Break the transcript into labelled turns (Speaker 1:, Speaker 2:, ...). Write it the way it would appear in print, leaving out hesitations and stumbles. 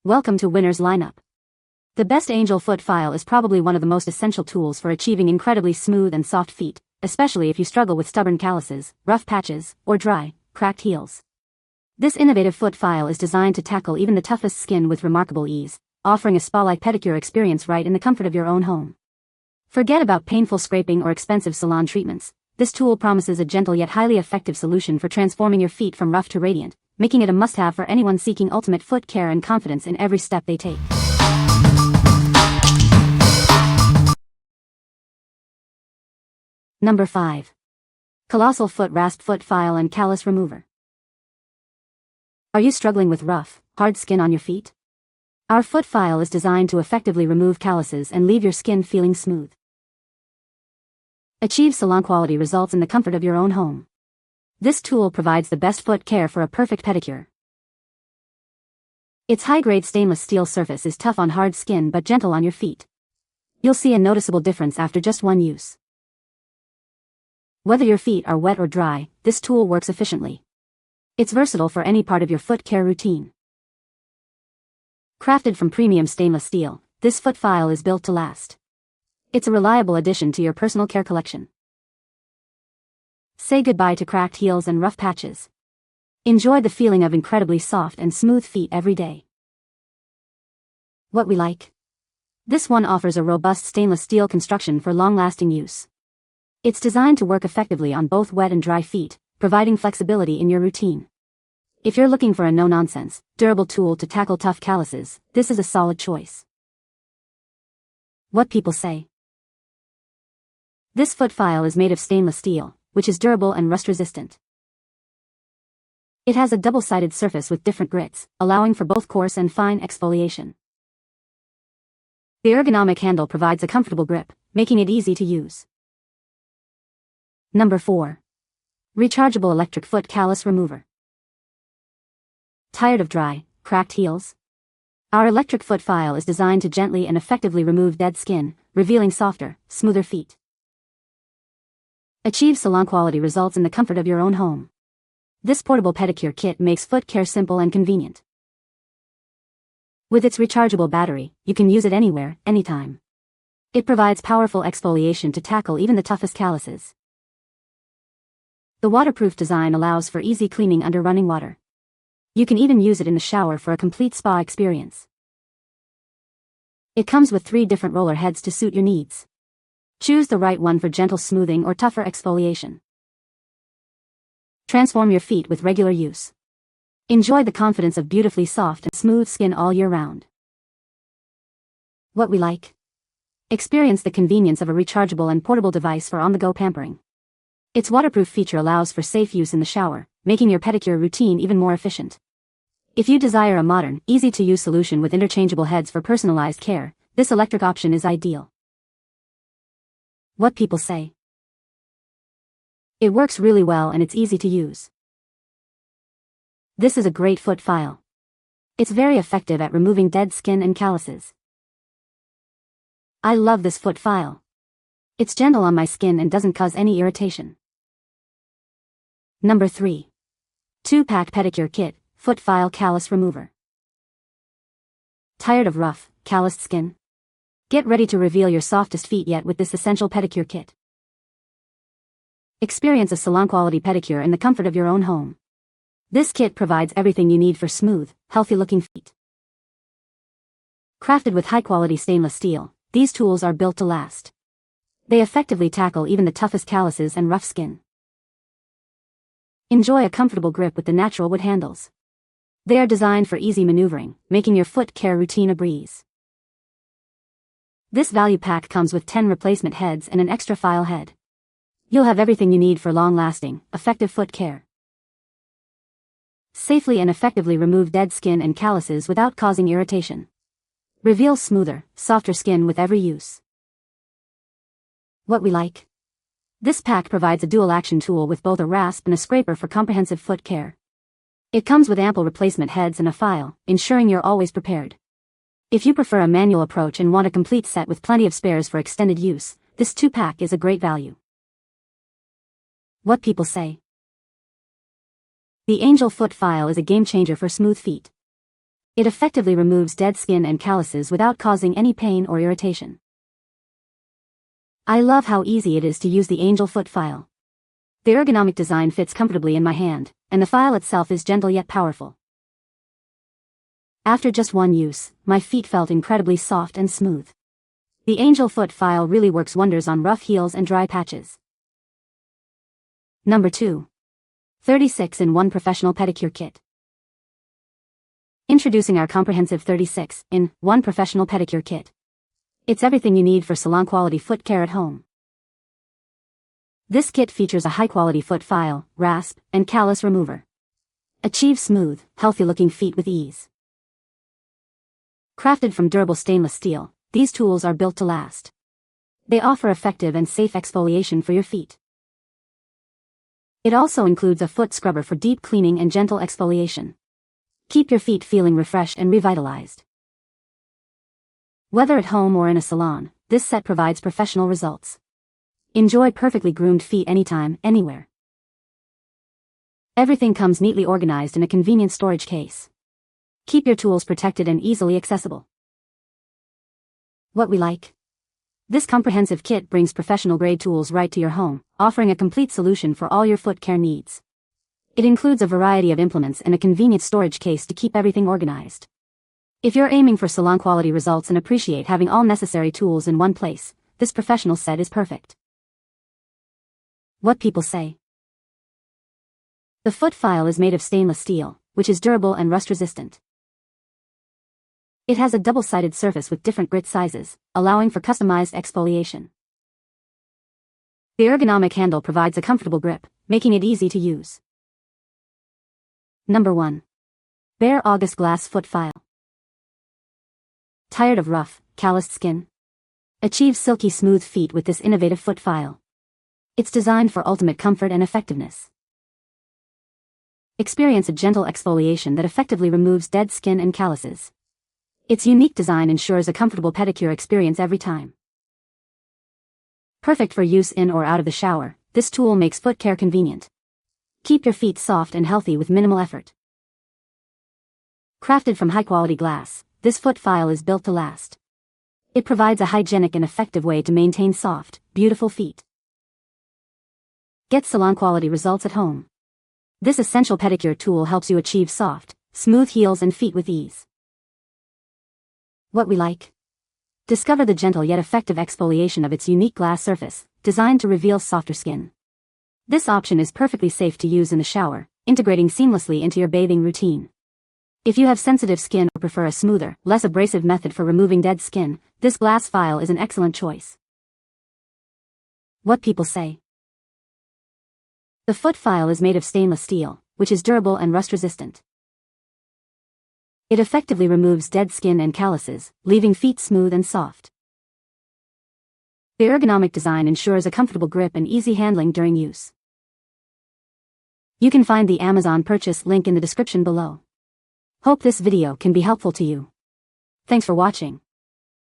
Speaker 1: Welcome to Winner's Lineup. The best angel foot file is probably one of the most essential tools for achieving incredibly smooth and soft feet, especially if you struggle with stubborn calluses, rough patches, or dry, cracked heels. This innovative foot file is designed to tackle even the toughest skin with remarkable ease, offering a spa-like pedicure experience right in the comfort of your own home. Forget about painful scraping or expensive salon treatments. This tool promises a gentle yet highly effective solution for transforming your feet from rough to radiant, making it a must-have for anyone seeking ultimate foot care and confidence in every step they take. Number 5. Colossal Foot Rasp Foot File and Callus Remover. Are you struggling with rough, hard skin on your feet? Our foot file is designed to effectively remove calluses and leave your skin feeling smooth. Achieve salon-quality results in the comfort of your own home. This tool provides the best foot care for a perfect pedicure. Its high-grade stainless steel surface is tough on hard skin but gentle on your feet. You'll see a noticeable difference after just one use. Whether your feet are wet or dry, this tool works efficiently. It's versatile for any part of your foot care routine. Crafted from premium stainless steel, this foot file is built to last. It's a reliable addition to your personal care collection. Say goodbye to cracked heels and rough patches. Enjoy the feeling of incredibly soft and smooth feet every day. What we like? This one offers a robust stainless steel construction for long-lasting use. It's designed to work effectively on both wet and dry feet, providing flexibility in your routine. If you're looking for a no-nonsense, durable tool to tackle tough calluses, this is a solid choice. What people say? This foot file is made of stainless steel, which is durable and rust-resistant. It has a double-sided surface with different grits, allowing for both coarse and fine exfoliation. The ergonomic handle provides a comfortable grip, making it easy to use. Number 4. Rechargeable Electric Foot Callus Remover. Tired of dry, cracked heels? Our electric foot file is designed to gently and effectively remove dead skin, revealing softer, smoother feet. Achieve salon-quality results in the comfort of your own home. This portable pedicure kit makes foot care simple and convenient. With its rechargeable battery, you can use it anywhere, anytime. It provides powerful exfoliation to tackle even the toughest calluses. The waterproof design allows for easy cleaning under running water. You can even use it in the shower for a complete spa experience. It comes with 3 different roller heads to suit your needs. Choose the right one for gentle smoothing or tougher exfoliation. Transform your feet with regular use. Enjoy the confidence of beautifully soft and smooth skin all year round. What we like? Experience the convenience of a rechargeable and portable device for on-the-go pampering. Its waterproof feature allows for safe use in the shower, making your pedicure routine even more efficient. If you desire a modern, easy-to-use solution with interchangeable heads for personalized care, this electric option is ideal. What people say? It works really well and it's easy to use. This is a great foot file. It's very effective at removing dead skin and calluses. I love this foot file. It's gentle on my skin and doesn't cause any irritation. Number 3. 2-pack pedicure kit, foot file callus remover. Tired of rough, calloused skin? Get ready to reveal your softest feet yet with this essential pedicure kit. Experience a salon-quality pedicure in the comfort of your own home. This kit provides everything you need for smooth, healthy-looking feet. Crafted with high-quality stainless steel, these tools are built to last. They effectively tackle even the toughest calluses and rough skin. Enjoy a comfortable grip with the natural wood handles. They are designed for easy maneuvering, making your foot care routine a breeze. This value pack comes with 10 replacement heads and an extra file head. You'll have everything you need for long-lasting, effective foot care. Safely and effectively remove dead skin and calluses without causing irritation. Reveal smoother, softer skin with every use. What we like? This pack provides a dual-action tool with both a rasp and a scraper for comprehensive foot care. It comes with ample replacement heads and a file, ensuring you're always prepared. If you prefer a manual approach and want a complete set with plenty of spares for extended use, this 2-pack is a great value. What people say? The Angel Foot File is a game changer for smooth feet. It effectively removes dead skin and calluses without causing any pain or irritation. I love how easy it is to use the Angel Foot File. The ergonomic design fits comfortably in my hand, and the file itself is gentle yet powerful. After just one use, my feet felt incredibly soft and smooth. The Angel Foot File really works wonders on rough heels and dry patches. Number 2. 36-in-1 Professional Pedicure Kit. Introducing our comprehensive 36-in-1 Professional Pedicure Kit. It's everything you need for salon-quality foot care at home. This kit features a high-quality foot file, rasp, and callus remover. Achieve smooth, healthy-looking feet with ease. Crafted from durable stainless steel, these tools are built to last. They offer effective and safe exfoliation for your feet. It also includes a foot scrubber for deep cleaning and gentle exfoliation. Keep your feet feeling refreshed and revitalized. Whether at home or in a salon, this set provides professional results. Enjoy perfectly groomed feet anytime, anywhere. Everything comes neatly organized in a convenient storage case. Keep your tools protected and easily accessible. What we like? This comprehensive kit brings professional-grade tools right to your home, offering a complete solution for all your foot care needs. It includes a variety of implements and a convenient storage case to keep everything organized. If you're aiming for salon-quality results and appreciate having all necessary tools in one place, this professional set is perfect. What people say. The foot file is made of stainless steel, which is durable and rust-resistant. It has a double-sided surface with different grit sizes, allowing for customized exfoliation. The ergonomic handle provides a comfortable grip, making it easy to use. Number 1. Bare August Glass Foot File. Tired of rough, calloused skin? Achieve silky smooth feet with this innovative foot file. It's designed for ultimate comfort and effectiveness. Experience a gentle exfoliation that effectively removes dead skin and calluses. Its unique design ensures a comfortable pedicure experience every time. Perfect for use in or out of the shower, this tool makes foot care convenient. Keep your feet soft and healthy with minimal effort. Crafted from high-quality glass, this foot file is built to last. It provides a hygienic and effective way to maintain soft, beautiful feet. Get salon-quality results at home. This essential pedicure tool helps you achieve soft, smooth heels and feet with ease. What we like? Discover the gentle yet effective exfoliation of its unique glass surface, designed to reveal softer skin. This option is perfectly safe to use in the shower, integrating seamlessly into your bathing routine. If you have sensitive skin or prefer a smoother, less abrasive method for removing dead skin, this glass file is an excellent choice. What people say. The foot file is made of stainless steel, which is durable and rust-resistant. It effectively removes dead skin and calluses, leaving feet smooth and soft. The ergonomic design ensures a comfortable grip and easy handling during use. You can find the Amazon purchase link in the description below. Hope this video can be helpful to you. Thanks for watching.